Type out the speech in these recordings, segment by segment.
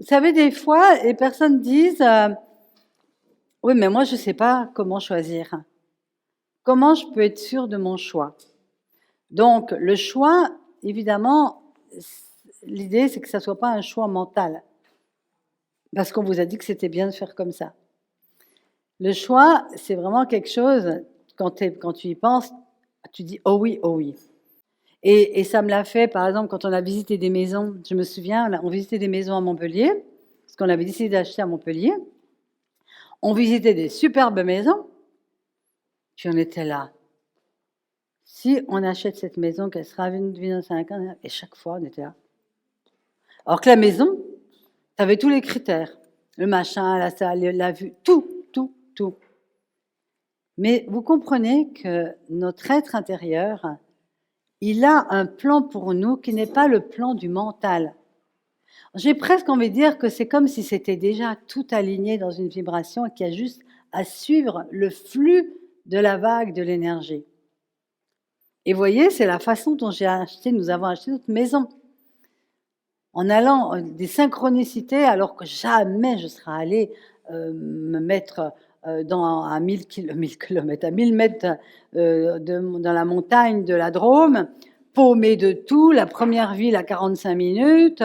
Vous savez, des fois, les personnes disent oui, mais moi, je ne sais pas comment choisir. Comment je peux être sûre de mon choix? Donc, le choix, évidemment, l'idée, c'est que ça ne soit pas un choix mental. Parce qu'on vous a dit que c'était bien de faire comme ça. Le choix, c'est vraiment quelque chose, quand tu y penses, tu dis oh oui, oh oui. Et ça me l'a fait, par exemple, quand on a visité des maisons. Je me souviens, on visitait des maisons à Montpellier, parce qu'on avait décidé d'acheter à Montpellier. On visitait des superbes maisons, puis on était là. Si on achète cette maison, qu'elle sera vendue dans 5 ans, et chaque fois, on était là. Alors que la maison, tu avais tous les critères. Le machin, la salle, la vue, tout, tout, tout. Mais vous comprenez que notre être intérieur, il a un plan pour nous qui n'est pas le plan du mental. J'ai presque envie de dire que c'est comme si c'était déjà tout aligné dans une vibration et qu'il y a juste à suivre le flux de la vague de l'énergie. Et vous voyez, c'est la façon dont nous avons acheté notre maison. En allant des synchronicités, alors que jamais je serais allée me mettre à 1000 km, à 1000 mètres dans la montagne de la Drôme, paumée de tout, la première ville à 45 minutes,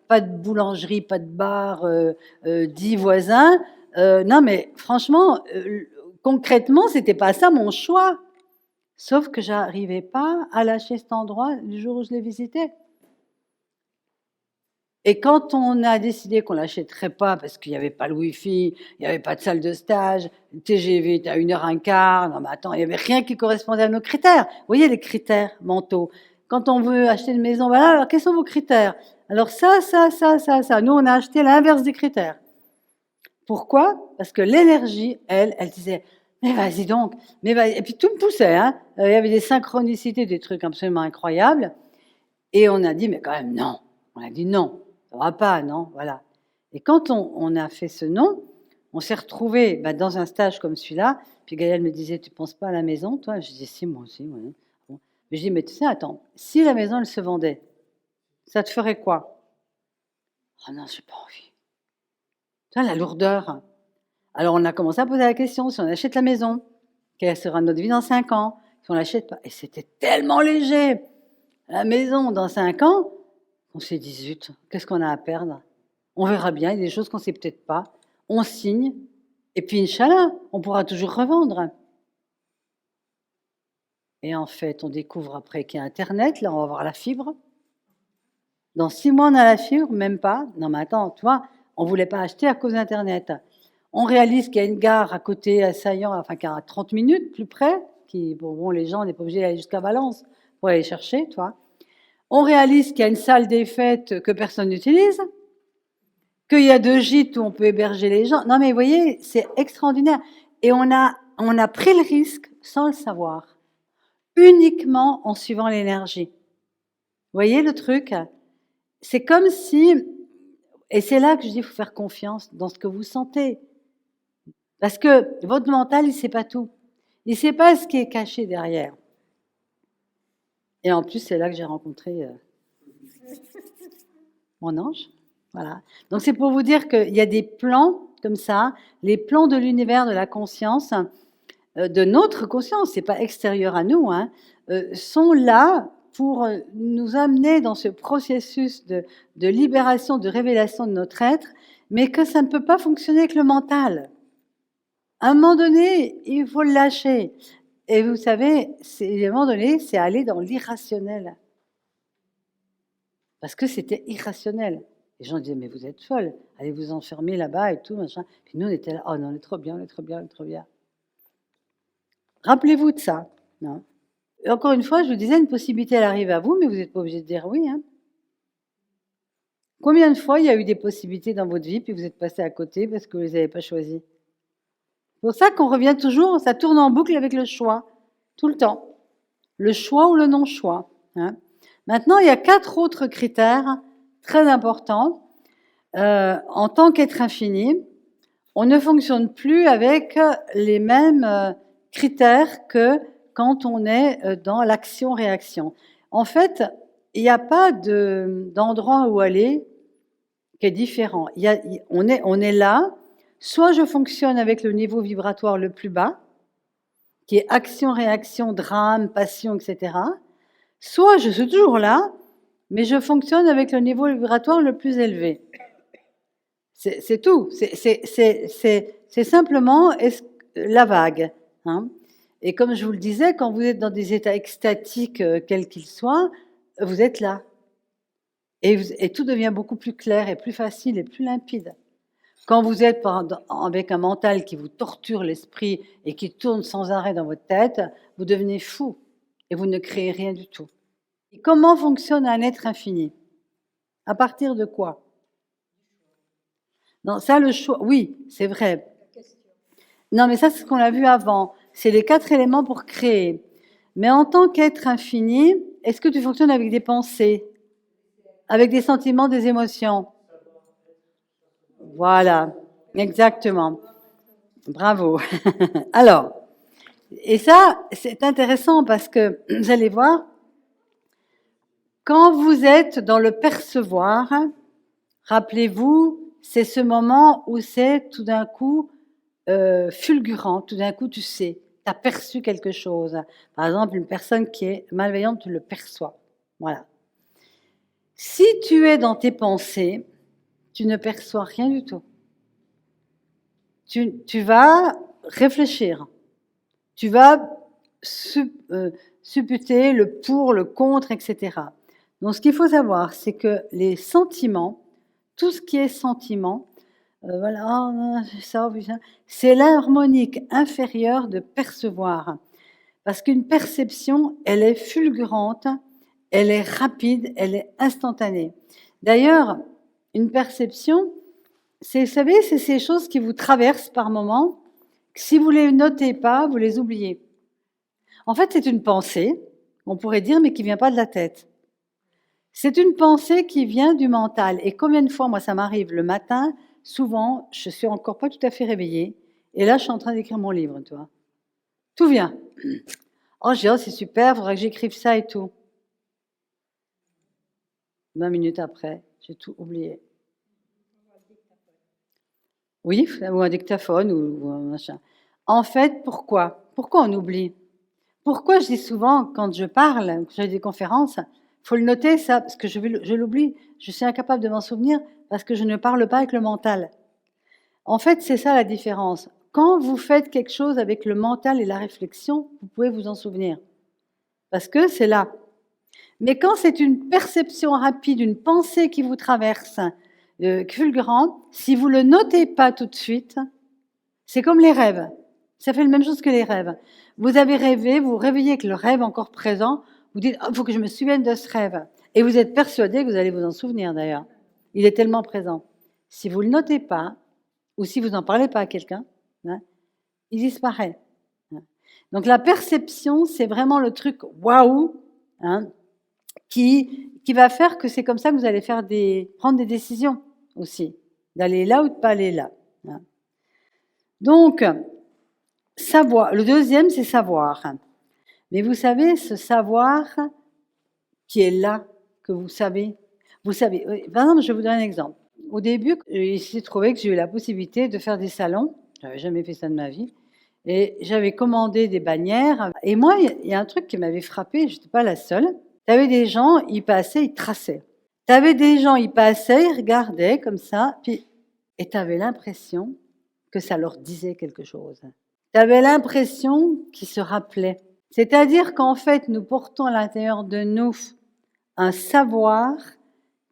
pas de boulangerie, pas de bar, 10 voisins. Non, mais franchement, concrètement, c'était pas ça mon choix. Sauf que j'arrivais pas à lâcher cet endroit le jour où je l'ai visité. Et quand on a décidé qu'on l'achèterait pas parce qu'il n'y avait pas le Wi-Fi, il n'y avait pas de salle de stage, le TGV était à 1h15, non mais attends, il n'y avait rien qui correspondait à nos critères. Vous voyez les critères mentaux. Quand on veut acheter une maison, voilà, alors quels sont vos critères? Alors ça. Nous, on a acheté l'inverse des critères. Pourquoi? Parce que l'énergie, elle disait, mais vas-y donc, mais vas-y. Et puis tout me poussait, hein. Il y avait des synchronicités, des trucs absolument incroyables. Et on a dit, mais quand même, non. On a dit non. Ça va pas, non, voilà. Et quand on a fait ce non, on s'est retrouvés dans un stage comme celui-là. Puis Gaëlle me disait, tu penses pas à la maison, toi? Je disais, si, moi aussi. Ouais. Bon. Mais je dis, mais tu sais, attends, si la maison, elle se vendait, ça te ferait quoi? Oh non, j'ai pas envie. Tu vois, la lourdeur. Alors on a commencé à poser la question, si on achète la maison, quelle sera notre vie dans 5 ans? Si on l'achète pas. Et c'était tellement léger. La maison dans 5 ans, on s'est dit, zut, qu'est-ce qu'on a à perdre? On verra bien, il y a des choses qu'on ne sait peut-être pas. On signe, et puis Inch'Allah, on pourra toujours revendre. Et en fait, on découvre après qu'il y a Internet, là, on va avoir la fibre. Dans 6 mois, on a la fibre, même pas. Non, mais attends, tu vois, on ne voulait pas acheter à cause d'Internet. On réalise qu'il y a une gare à côté, à Saillant, enfin, qui est à 30 minutes plus près, bon, les gens, on n'est pas obligé d'aller jusqu'à Valence pour aller chercher, tu vois. On réalise qu'il y a une salle des fêtes que personne n'utilise, qu'il y a 2 gîtes où on peut héberger les gens. Non, mais vous voyez, c'est extraordinaire. Et on a pris le risque sans le savoir, uniquement en suivant l'énergie. Vous voyez le truc? C'est comme si, et c'est là que je dis, il faut faire confiance dans ce que vous sentez. Parce que votre mental, il ne sait pas tout. Il ne sait pas ce qui est caché derrière. Et en plus, c'est là que j'ai rencontré mon ange. Voilà. Donc c'est pour vous dire qu'il y a des plans comme ça, les plans de l'univers, de la conscience, de notre conscience, c'est pas extérieur à nous, hein, sont là pour nous amener dans ce processus de libération, de révélation de notre être, mais que ça ne peut pas fonctionner avec le mental. À un moment donné, il faut le lâcher. Et vous savez, à un moment donné, c'est aller dans l'irrationnel. Parce que c'était irrationnel. Les gens disaient, mais vous êtes folle, allez vous enfermer là-bas et tout, machin. Puis nous, on était là, oh non, on est trop bien, on est trop bien, on est trop bien. Rappelez-vous de ça. Non. Et encore une fois, je vous disais, une possibilité, elle arrive à vous, mais vous n'êtes pas obligé de dire oui. Hein. Combien de fois il y a eu des possibilités dans votre vie, puis vous êtes passé à côté parce que vous ne les avez pas choisies? C'est pour ça qu'on revient toujours, ça tourne en boucle avec le choix, tout le temps. Le choix ou le non-choix. Hein. Maintenant, il y a 4 autres critères très importants. En tant qu'être infini, on ne fonctionne plus avec les mêmes critères que quand on est dans l'action-réaction. En fait, il n'y a pas d'endroit où aller qui est différent. On est là, soit je fonctionne avec le niveau vibratoire le plus bas, qui est action, réaction, drame, passion, etc. Soit je suis toujours là, mais je fonctionne avec le niveau vibratoire le plus élevé. C'est tout. C'est simplement la vague. Hein. Et comme je vous le disais, quand vous êtes dans des états extatiques, quels qu'ils soient, vous êtes là. Et tout devient beaucoup plus clair et plus facile et plus limpide. Quand vous êtes avec un mental qui vous torture l'esprit et qui tourne sans arrêt dans votre tête, vous devenez fou et vous ne créez rien du tout. Et comment fonctionne un être infini? À partir de quoi? Non, ça, le choix, oui, c'est vrai. Non, mais ça, c'est ce qu'on a vu avant. C'est les 4 éléments pour créer. Mais en tant qu'être infini, est-ce que tu fonctionnes avec des pensées, avec des sentiments, des émotions? Voilà, exactement. Bravo. Alors, et ça, c'est intéressant parce que vous allez voir, quand vous êtes dans le percevoir, rappelez-vous, c'est ce moment où c'est tout d'un coup fulgurant, tout d'un coup tu sais, tu as perçu quelque chose. Par exemple, une personne qui est malveillante, tu le perçois. Voilà. Si tu es dans tes pensées, tu ne perçois rien du tout. Tu vas réfléchir. Tu vas supputer le pour, le contre, etc. Donc, ce qu'il faut savoir, c'est que les sentiments, tout ce qui est sentiment, voilà, ça, c'est l'harmonique inférieure de percevoir. Parce qu'une perception, elle est fulgurante, elle est rapide, elle est instantanée. D'ailleurs, une perception, vous savez, c'est ces choses qui vous traversent par moments. Si vous ne les notez pas, vous les oubliez. En fait, c'est une pensée, on pourrait dire, mais qui ne vient pas de la tête. C'est une pensée qui vient du mental. Et combien de fois, moi, ça m'arrive le matin, souvent, je suis encore pas tout à fait réveillée, et là, je suis en train d'écrire mon livre, tu vois. Tout vient. Oh, je dis, oh, c'est super, il faudrait que j'écrive ça et tout. 20 minutes après, j'ai tout oublié. Oui, ou un dictaphone, ou un machin. En fait, pourquoi? Pourquoi on oublie? Pourquoi je dis souvent, quand je parle, quand j'ai des conférences, il faut le noter, ça, parce que je l'oublie. Je suis incapable de m'en souvenir parce que je ne parle pas avec le mental. En fait, c'est ça la différence. Quand vous faites quelque chose avec le mental et la réflexion, vous pouvez vous en souvenir. Parce que c'est là. Mais quand c'est une perception rapide, une pensée qui vous traverse, fulgurante, si vous ne le notez pas tout de suite, c'est comme les rêves. Ça fait la même chose que les rêves. Vous avez rêvé, vous vous réveillez avec le rêve encore présent, vous dites « il faut que je me souvienne de ce rêve ». Et vous êtes persuadé que vous allez vous en souvenir d'ailleurs. Il est tellement présent. Si vous ne le notez pas, ou si vous n'en parlez pas à quelqu'un, hein, il disparaît. Donc la perception, c'est vraiment le truc waouh, hein, qui va faire que c'est comme ça que vous allez prendre des décisions aussi, d'aller là ou de pas aller là. Hein. Donc, savoir. Le deuxième, c'est savoir. Mais vous savez, ce savoir qui est là, que vous savez. Vous savez, par exemple, je vais vous donner un exemple. Au début, il s'est trouvé que j'ai eu la possibilité de faire des salons. Je n'avais jamais fait ça de ma vie. Et j'avais commandé des bannières. Et moi, il y a un truc qui m'avait frappé, je n'étais pas la seule. Tu avais des gens, ils passaient, ils traçaient. Tu avais des gens, ils passaient, ils regardaient comme ça, et tu avais l'impression que ça leur disait quelque chose. Tu avais l'impression qu'ils se rappelaient. C'est-à-dire qu'en fait, nous portons à l'intérieur de nous un savoir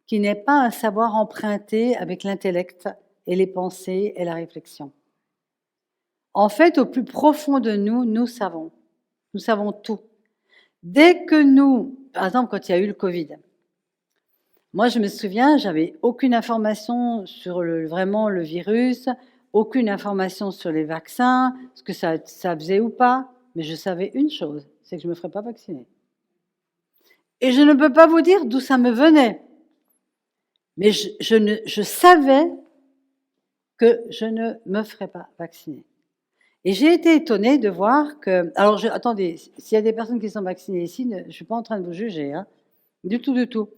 qui n'est pas un savoir emprunté avec l'intellect et les pensées et la réflexion. En fait, au plus profond de nous, nous savons. Nous savons tout. Dès que nous, par exemple, quand il y a eu le Covid, moi, je me souviens, j'avais aucune information sur vraiment le virus, aucune information sur les vaccins, ce que ça faisait ou pas, mais je savais une chose, c'est que je ne me ferais pas vacciner. Et je ne peux pas vous dire d'où ça me venait, mais je savais que je ne me ferais pas vacciner. Et j'ai été étonnée de voir que... Alors, attendez, s'il y a des personnes qui sont vaccinées ici, je ne suis pas en train de vous juger, hein, du tout, du tout.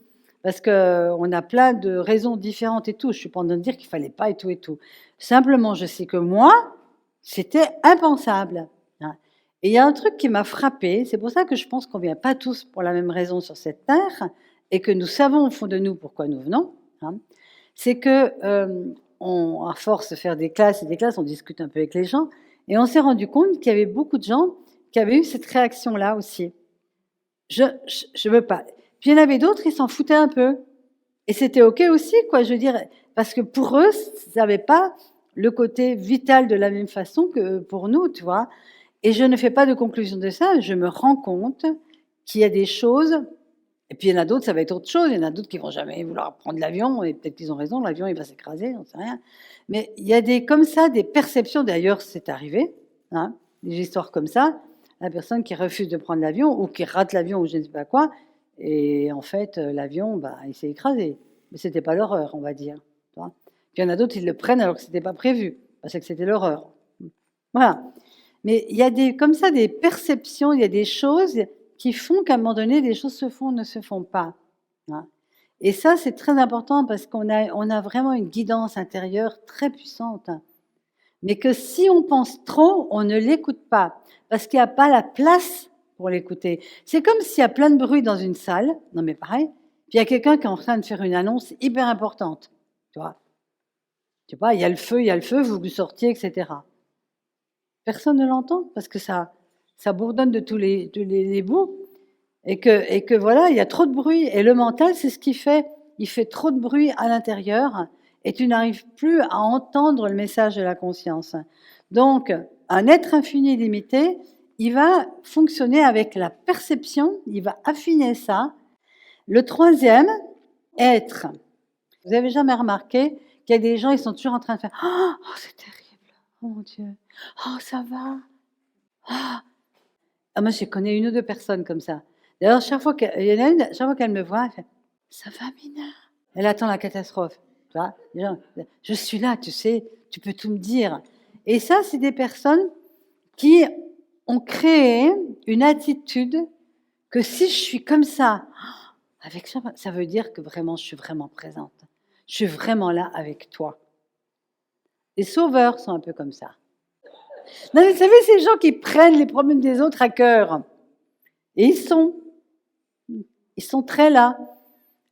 parce qu'on a plein de raisons différentes et tout. Je suis pas en train de dire qu'il fallait pas et tout et tout. Simplement, je sais que moi, c'était impensable, hein. Et il y a un truc qui m'a frappée, c'est pour ça que je pense qu'on vient pas tous pour la même raison sur cette terre et que nous savons au fond de nous pourquoi nous venons, hein. C'est que, à force de faire des classes et des classes, on discute un peu avec les gens et on s'est rendu compte qu'il y avait beaucoup de gens qui avaient eu cette réaction-là aussi. Je veux pas. Puis il y en avait d'autres, ils s'en foutaient un peu. Et c'était OK aussi, quoi, je veux dire, parce que pour eux, ça n'avait pas le côté vital de la même façon que pour nous, tu vois. Et je ne fais pas de conclusion de ça, je me rends compte qu'il y a des choses, et puis il y en a d'autres, ça va être autre chose, il y en a d'autres qui vont jamais vouloir prendre l'avion, et peut-être qu'ils ont raison, l'avion il va s'écraser, j'en sais rien. Mais il y a des, comme ça, des perceptions, d'ailleurs c'est arrivé, hein, des histoires comme ça, la personne qui refuse de prendre l'avion, ou qui rate l'avion, ou je ne sais pas quoi, et en fait, l'avion, bah, il s'est écrasé. Mais c'était pas l'horreur, on va dire. Tu vois. Puis il y en a d'autres, ils le prennent alors que c'était pas prévu, parce que c'était l'horreur. Voilà. Mais il y a des, comme ça, des perceptions, il y a des choses qui font qu'à un moment donné, les choses se font ou ne se font pas, hein. Et ça, c'est très important parce qu'on a vraiment une guidance intérieure très puissante. Mais que si on pense trop, on ne l'écoute pas, parce qu'il n'y a pas la place pour l'écouter. C'est comme s'il y a plein de bruit dans une salle, non mais pareil, puis il y a quelqu'un qui est en train de faire une annonce hyper importante, tu vois. Je sais pas, il y a le feu, vous sortiez, etc. Personne ne l'entend parce que ça bourdonne de tous les bouts et que voilà, il y a trop de bruit. Et le mental, c'est ce qu'il fait. Il fait trop de bruit à l'intérieur et tu n'arrives plus à entendre le message de la conscience. Donc, un être infini illimité, il va fonctionner avec la perception, il va affiner ça. Le troisième, être. Vous avez jamais remarqué qu'il y a des gens, ils sont toujours en train de faire « Oh, c'est terrible, oh mon Dieu, oh, ça va, ah ». Moi, je connais une ou deux personnes comme ça. D'ailleurs, il y en a une, chaque fois qu'elle me voit, elle fait « Ça va, Mina ?» Elle attend la catastrophe. Tu vois, je suis là, tu sais, tu peux tout me dire. Et ça, c'est des personnes qui ont créé une attitude que si je suis comme ça, avec ça veut dire que vraiment, je suis vraiment présente. Je suis vraiment là avec toi. Les sauveurs sont un peu comme ça. Non, mais vous savez, ces gens qui prennent les problèmes des autres à cœur. Et ils sont très là.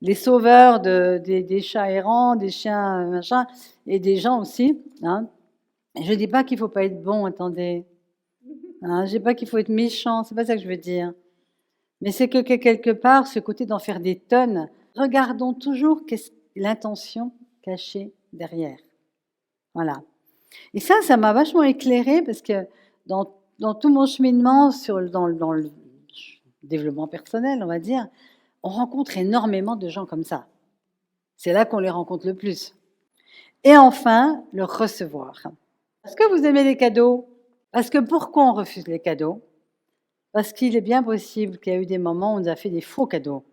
Les sauveurs des chats errants, des chiens, machin, et des gens aussi, hein. Je ne dis pas qu'il ne faut pas être bon, attendez. Hein, je ne dis pas qu'il faut être méchant, c'est pas ça que je veux dire. Mais c'est que quelque part, ce côté d'en faire des tonnes, regardons toujours l'intention cachée derrière. Voilà. Et ça m'a vachement éclairée parce que dans tout mon cheminement dans le développement personnel, on va dire, on rencontre énormément de gens comme ça. C'est là qu'on les rencontre le plus. Et enfin, le recevoir. Est-ce que vous aimez les cadeaux? Parce que pourquoi on refuse les cadeaux? Parce qu'il est bien possible qu'il y a eu des moments où on nous a fait des faux cadeaux.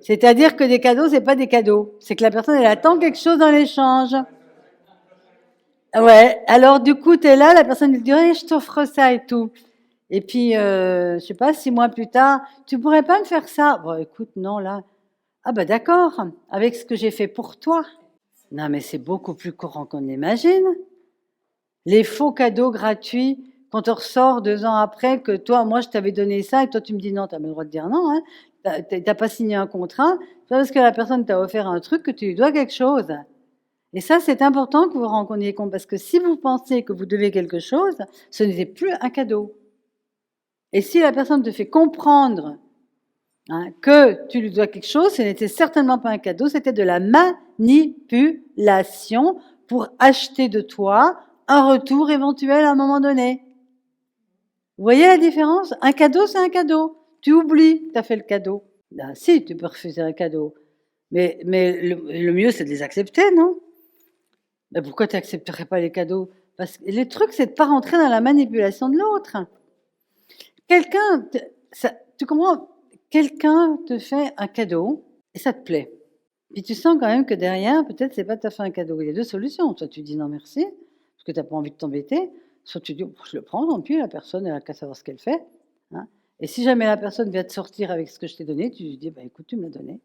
C'est-à-dire que des cadeaux, c'est pas des cadeaux. C'est que la personne, elle attend quelque chose dans l'échange. Ouais, alors du coup, tu es là, la personne elle dit ouais, je t'offre ça et tout. Et puis, je sais pas, 6 mois plus tard, tu pourrais pas me faire ça? Bon, écoute, non, là. Ah bah d'accord, avec ce que j'ai fait pour toi. Non, mais c'est beaucoup plus courant qu'on l'imagine. Les faux cadeaux gratuits, quand on ressort 2 ans après que toi, moi, je t'avais donné ça et toi, tu me dis non, tu as le droit de dire non, hein. T'as pas signé un contrat, c'est pas parce que la personne t'a offert un truc que tu lui dois quelque chose. Et ça, c'est important que vous vous rendiez compte, parce que si vous pensez que vous devez quelque chose, ce n'était plus un cadeau. Et si la personne te fait comprendre, hein, que tu lui dois quelque chose, ce n'était certainement pas un cadeau, c'était de la manipulation pour acheter de toi un retour éventuel à un moment donné. Vous voyez la différence? Un cadeau, c'est un cadeau. Tu oublies que tu as fait le cadeau. Ben, si, tu peux refuser un cadeau. Mais le mieux, c'est de les accepter, non? Ben pourquoi tu n'accepterais pas les cadeaux? Parce que le truc, c'est de ne pas rentrer dans la manipulation de l'autre. Tu comprends? Quelqu'un te fait un cadeau et ça te plaît. Puis tu sens quand même que derrière, peut-être, c'est pas tout à fait un cadeau. Il y a deux solutions. Soit tu dis non merci, parce que tu n'as pas envie de t'embêter. Soit tu dis, oh, je le prends, tant pis, la personne, elle n'a qu'à savoir ce qu'elle fait. Hein. Et si jamais la personne vient te sortir avec ce que je t'ai donné, tu lui dis, bah, écoute, tu me l'as donné.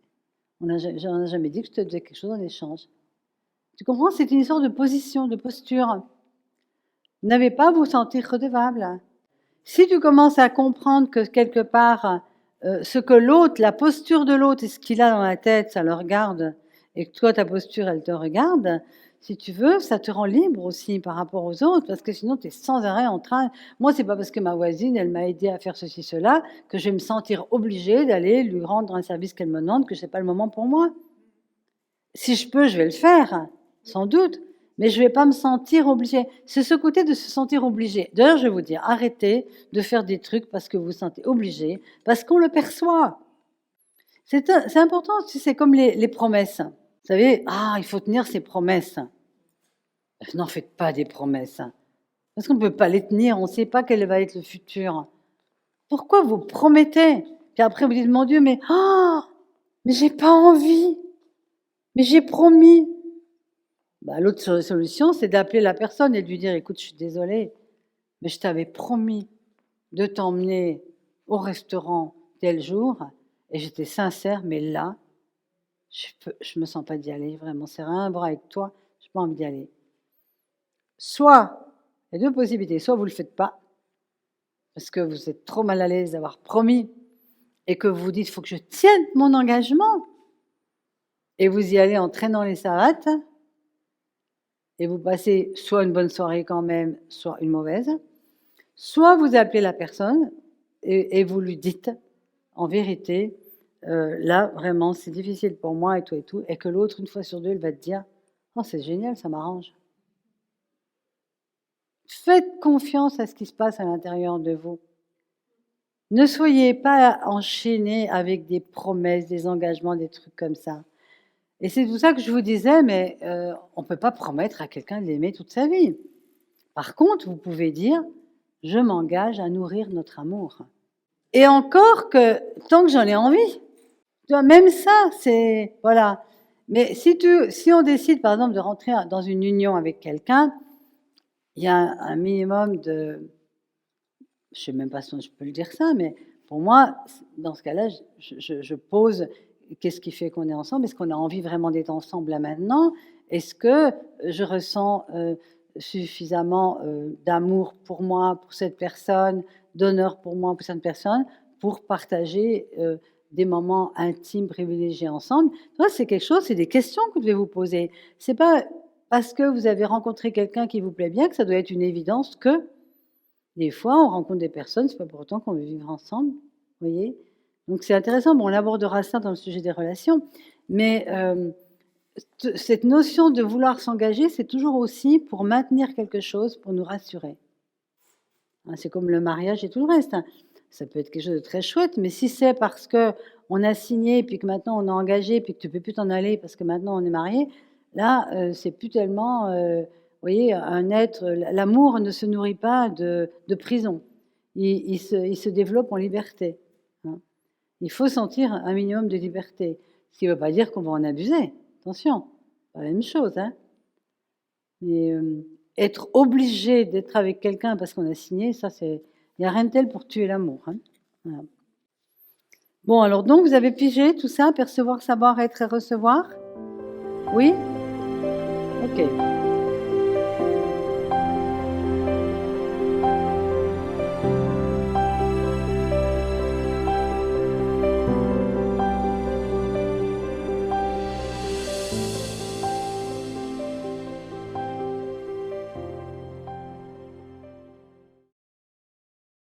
On n'a jamais dit que je te devais quelque chose en échange. Tu comprends? C'est une histoire de position, de posture. Vous n'avez pas à vous sentir redevable. Si tu commences à comprendre que quelque part, ce que l'autre, la posture de l'autre et ce qu'il a dans la tête, ça le regarde, et que toi, ta posture, elle te regarde, si tu veux, ça te rend libre aussi par rapport aux autres, parce que sinon, tu es sans arrêt en train. Moi, c'est pas parce que ma voisine, elle m'a aidé à faire ceci, cela, que je vais me sentir obligée d'aller lui rendre un service qu'elle me demande, que c'est pas le moment pour moi. Si je peux, je vais le faire, sans doute, mais je ne vais pas me sentir obligée. C'est ce côté de se sentir obligé. D'ailleurs, je vais vous dire, arrêtez de faire des trucs parce que vous vous sentez obligé, parce qu'on le perçoit. C'est important, c'est comme les promesses. Vous savez, il faut tenir ses promesses. N'en faites pas des promesses, parce qu'on ne peut pas les tenir, on ne sait pas quel va être le futur. Pourquoi vous promettez? Puis après, vous dites, mon Dieu, mais j'ai pas envie, mais j'ai promis. L'autre solution, c'est d'appeler la personne et de lui dire, écoute, je suis désolée, mais je t'avais promis de t'emmener au restaurant tel jour, et j'étais sincère, mais là, je me sens pas d'y aller, vraiment, c'est rien à voir avec toi, je n'ai pas envie d'y aller. Soit, il y a deux possibilités, soit vous ne le faites pas, parce que vous êtes trop mal à l'aise d'avoir promis, et que vous vous dites, il faut que je tienne mon engagement, et vous y allez en traînant les savates, et vous passez soit une bonne soirée quand même, soit une mauvaise, soit vous appelez la personne et vous lui dites, en vérité, là, vraiment, c'est difficile pour moi et tout, et que l'autre, une fois sur deux, elle va te dire, oh, c'est génial, ça m'arrange. Faites confiance à ce qui se passe à l'intérieur de vous. Ne soyez pas enchaînés avec des promesses, des engagements, des trucs comme ça. Et c'est tout ça que je vous disais, mais on ne peut pas promettre à quelqu'un de l'aimer toute sa vie. Par contre, vous pouvez dire, je m'engage à nourrir notre amour. Et encore que, tant que j'en ai envie, même ça, c'est, voilà. Mais si on décide, par exemple, de rentrer dans une union avec quelqu'un, il y a un minimum de, je ne sais même pas si je peux le dire ça, mais pour moi, dans ce cas-là, je pose, qu'est-ce qui fait qu'on est ensemble? Est-ce qu'on a envie vraiment d'être ensemble là maintenant? Est-ce que je ressens suffisamment d'amour pour moi, pour cette personne, d'honneur pour moi, pour cette personne, pour partager des moments intimes, privilégiés ensemble? C'est quelque chose, c'est des questions que vous devez vous poser. C'est pas parce que vous avez rencontré quelqu'un qui vous plaît bien que ça doit être une évidence que des fois, on rencontre des personnes, c'est pas pour autant qu'on veut vivre ensemble, vous voyez? Donc c'est intéressant, on abordera ça dans le sujet des relations, mais cette notion de vouloir s'engager, c'est toujours aussi pour maintenir quelque chose, pour nous rassurer. C'est comme le mariage et tout le reste. Ça peut être quelque chose de très chouette, mais si c'est parce qu'on a signé, puis que maintenant on est engagé, puis que tu ne peux plus t'en aller parce que maintenant on est marié, là, c'est plus tellement, vous voyez, un être, l'amour ne se nourrit pas de prison. Il se développe en liberté. Il faut sentir un minimum de liberté. Ce qui ne veut pas dire qu'on va en abuser. Attention, pas la même chose. Mais être obligé d'être avec quelqu'un parce qu'on a signé, ça c'est... Il n'y a rien de tel pour tuer l'amour. Voilà. Bon, alors donc, vous avez pigé tout ça, percevoir, savoir, être et recevoir? Oui? Ok.